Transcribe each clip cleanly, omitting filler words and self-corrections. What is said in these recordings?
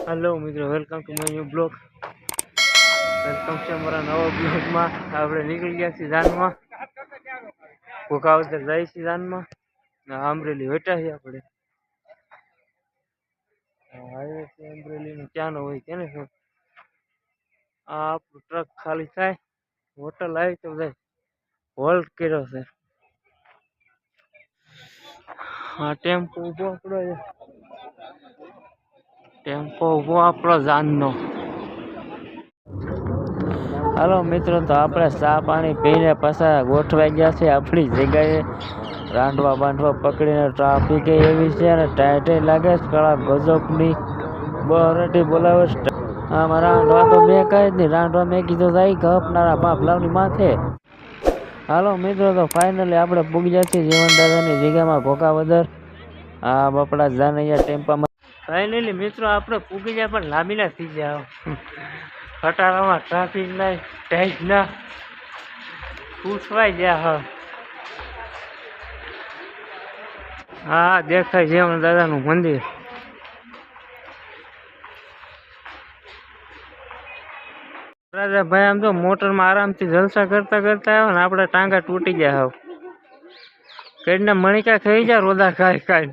Hello मित्रों, welcome to my new blog. Welcome છે અમારા નવા બ્લોગમાં। આપણે નીકળી ગયા છીએ જાનમાં, ભોગાવદર જાય છીએ જાનમાં। અમરેલી વેટા છે આપણે હાઈવે છે અમરેલી નું, ક્યાંનો હોય કેને શું। આ આપણું ટ્રક ખાલી થાય, હોટલ આવી તો જાય, હોલ્ટ કર્યો છે। આ ટેમ્પો ઉભો આપણો છે, ટેમ્પો ઉભો આપણો જાનનો। હાલો મિત્રો, તો આપણે ચા પાણી પીને પાછા ગોઠવાઈ ગયા છે આપણી જગ્યાએ। રાંધવા બાંધવા પકડીને ટ્રાફિક એવી છે અને ટાઈટ લાગે છે, કળા ગજબની બહરટી બોલાવે છે। આમાં રાંધવા તો મેં કઈ જ નહીં, રાંધવા મેં કીધું જાય ગપનારા બાપલાવની માથે। હાલો મિત્રો, તો ફાઇનલી આપણે પૂગી ગયા છીએ જીવન દાદાની જગ્યામાં ઘોઘાવદર। આ બાપડા જાનૈયા ટેમ્પામાં ફાઇનલી મિત્રો આપણે પૂગી ગયા, પણ લાંબી ના થઈ ગયા। ખટારામાં ટ્રાફિક ના ટાઈટ ના પૂછવાઈ ગયા। હા દેખાય જીવન દાદાનું મંદિર। રાજા ભાઈ આમ તો મોટરમાં આરામથી જલસા કરતા કરતા આવ્યો ને આપણે ટાંગા તૂટી ગયા। હાવ કઈના મણિકા ખાઈ જાય રોદા ખાઈ ખાઈ।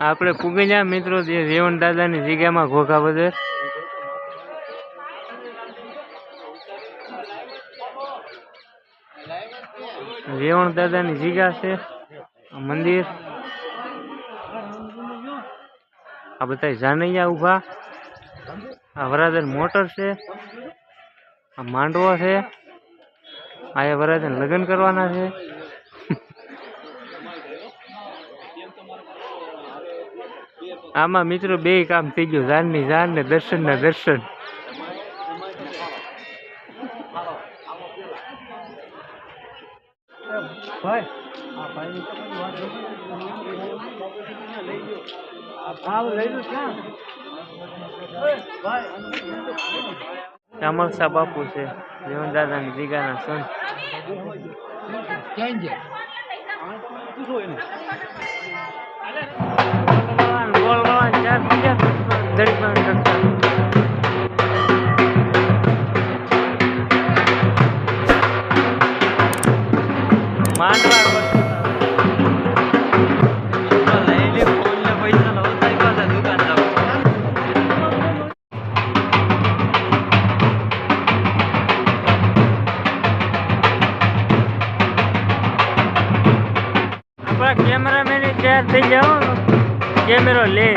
આપણે પૂગી ગયા મિત્રો જીવન દાદાની જગ્યામાં ઘોઘાવદર। જીવન દાદાની જગ્યા છે, મંદિર। આ બધા જાનૈયા ઉભા, આ વરાદર મોટર છે, આ માંડવો છે, આ વરાદર લગ્ન કરવાના છે। આમાં મિત્રો બે કામ થઈ ગયું, જાનની જાન ને દર્શન ના દર્શન। ચામલસા બાપુ છે જીવન દાદાની જગ્યાના સંત। કેમેરામેન તૈયાર થઈ જાઓ, કેમેરો લે।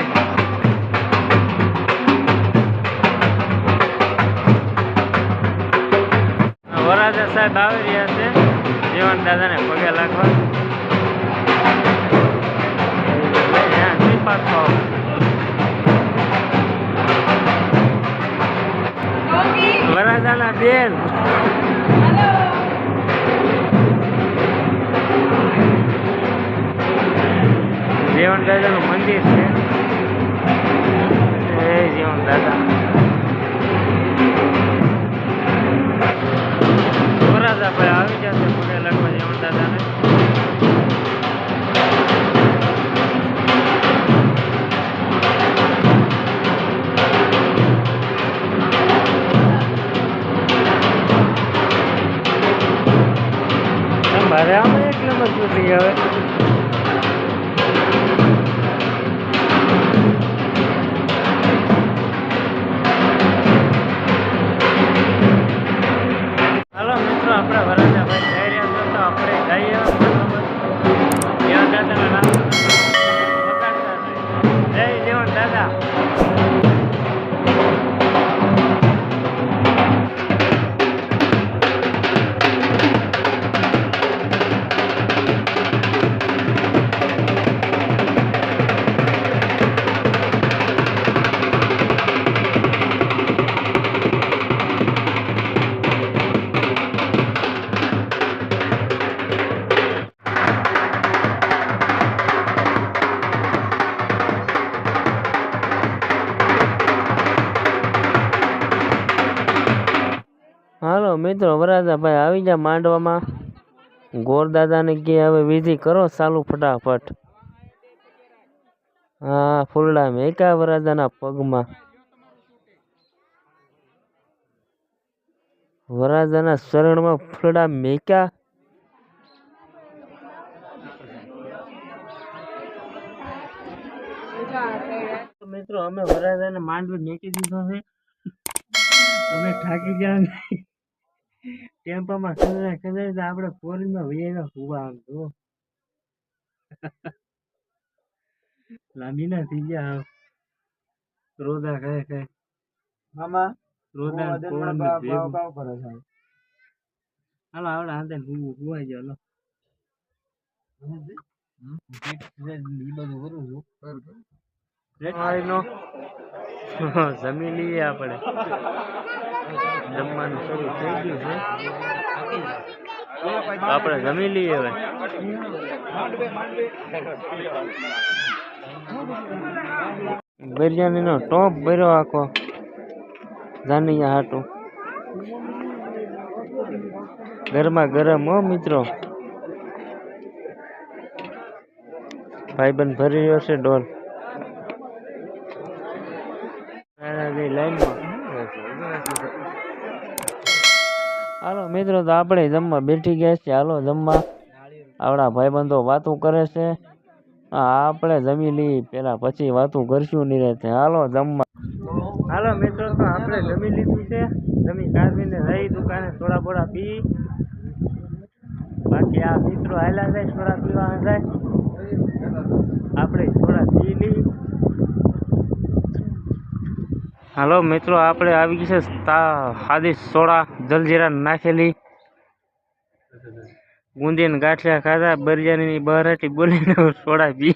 વરાજા સાહેબ આવી રહ્યા છે જીવન દાદાને પગે લાગવા। વરાજાના બેન જીવન દાદાનું મંદિર છે, એ જીવન દાદા વરાજા ભાઈ આવી જશે પગે લાગવા જીવન દાદાને। મારે આમાં એક નંબર સુધી આવે। આપણા વરાજા ભાઈ જઈ રહ્યા છે, તો આપણે જઈએ જીવન દાદાના નામ વખાણતા છે। જય જીવન દાદા। હાલો મિત્રો, વરાજા ભાઈ આવી જા માંડવામાં। ગોરદાદાને કે હવે વિધિ કરો ચાલુ ફટાફટ। હા ફૂલડા મેકા વરરાજાના પગમાં. વરરાજાના શરણમાં ફૂલડા મેકા. મિત્રો અમે વરરાજાને માંડવી મેકી દીધો છે. અમે થાકી ગયા ટેમ્પામાં ખબર આપણે ફોરીમાં વૈયા હુવા આમ તો લાંબી ના થઈ ગયા રોદા ખાય મામા રોદા કોણ કરે છે. હાલો આવડે હાથે હુવાઈ ગયો. જમી લઈએ આપણે. જમવાનું શરૂ થઈ ગયું છે. આપણે જમી લઈએ હવે. બિરયાની નો ટોપ ભર્યો આખો જાનિયા હાટું. ગરમા ગરમ હો મિત્રો. ભાઈબંધ ભરી રહ્યો છે ડોલ લાઈનમાં. હાલો મિત્રો તો આપણે જમવા બેઠી ગયા છે. હાલો જમવા. આપણા ભાઈબંધો વાતું કરે છે. આપણે જમી લઈએ પેલા પછી વાતું કરશું નહીં રહેતે. હાલો જમવા. હાલો મિત્રો તો આપણે જમી લીધું છે. જમી કાઢીને રહી દુકાને થોડા બોડા પી. બાકી આ મિત્રો હાલ્યા જાય થોડા પીવા જાય. આપણે થોડા પી લઈ. હાલો મિત્રો આપણે આવી ગઈ છે સાદી સોડા જલજીરા નાખેલી. બુંદીને ગાંઠિયા ખાધા. બરિયાની બહારથી બોલીને સોડા પી.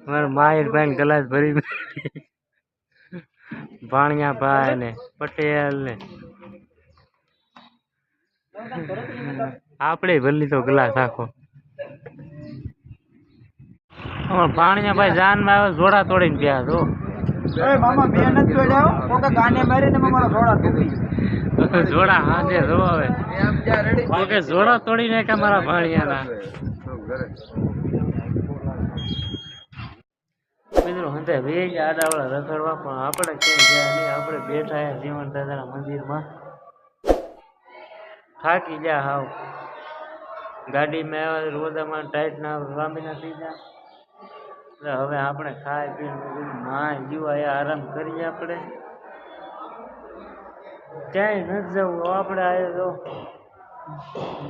મારા માહિરભાઈ ગ્લાસ ભરી ભાણિયા ભાઈ ને પટેલ ને આપણે ભરી લીધો ગ્લાસ આખો. ભાણિયા ભાઈ જાન માં આવે જોડા તોડીને ગયા તો જોડા હાજે જો હવે જોડા તોડી નાખ્યા મારા ભાણિયાના. મિત્રો હંતે વેજ આડાવાળા રખડવા પણ આપણે ક્યાંય ગયા નહીં. આપણે બેઠા જીવન દાદાના મંદિરમાં. થાકી ગયા હાવ. ગાડીમાં આવ્યા રોદામાં ટાઈટ ના લાંબી ના થઈ ગયા. હવે આપણે ખાઈ પીને ના જીવા આરામ કરીએ. આપણે ક્યાંય નથી જવું. આપણે આવ્યા તો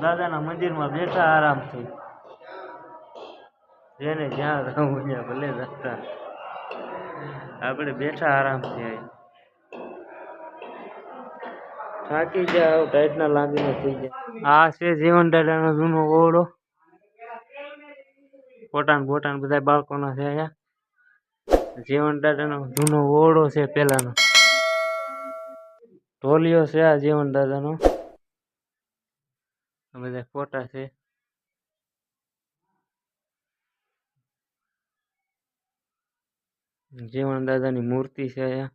દાદાના મંદિરમાં બેઠા આરામથી. જેને જ્યાં રહું ત્યાં ભલે જતા. આપણે બેઠા આરામથી. થાકી જાય ટાઈટના લાંબીને થઈ જાય. આ છે જીવન દાદાનો જૂનો ઓરડો. પોટાન બોટાન બધા બાળકોના છે અહીંયા. જીવન દાદાનો જૂનો ઓરડો છે પેલાનો. ઢોલિયો છે આ જીવન દાદાનો. બધા ફોટા છે. જીવન દાદાની મૂર્તિ છે અહીંયા.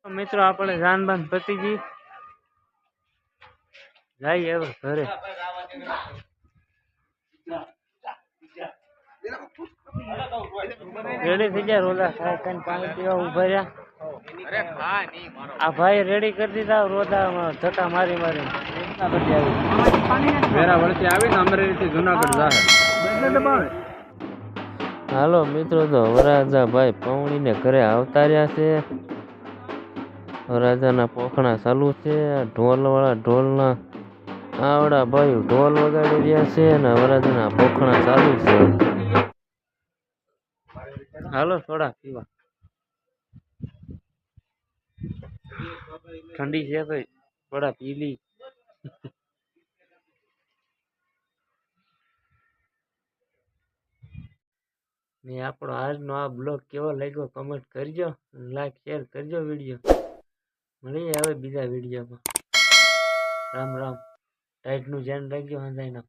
મિત્રો આપણે જાનબાન પતી ગઈ. જઈએ હવે ઘરે. રેડી થઈ ગયા. રોદા ખાઈ ખાઈને પાણી પીવા ઉભા રહ્યા. આ ભાઈ રેડી કરી દીધા. રોદા ધક્કા મારી મારી મેરા વળતી આવીને અમરેલીથી જુનાગઢ જાય. હાલો મિત્રો તો વરરાજા ભાઈ પૌણીને ઘરે આવતા રહ્યા છે. વરરાજાના પોખણા ચાલુ છે. ઢોલવાળા ઢોલના આવડા ભાઈ ઢોલ વગાડી રહ્યા છે અને વરરાજાના પોખણા ચાલુ છે. હાલો થોડા પીવા. ઠંડી છે ભાઈ થોડા પી લી. ને આપણો આજનો આ બ્લોગ કેવો લાગ્યો કમેન્ટ કરજો. લાઈક શેર કરજો વિડીયો. મળીએ હવે બીજા વિડીયોમાં. રામ રામ. ટાઈટનું ધ્યાન રાખજો હંધાઈના.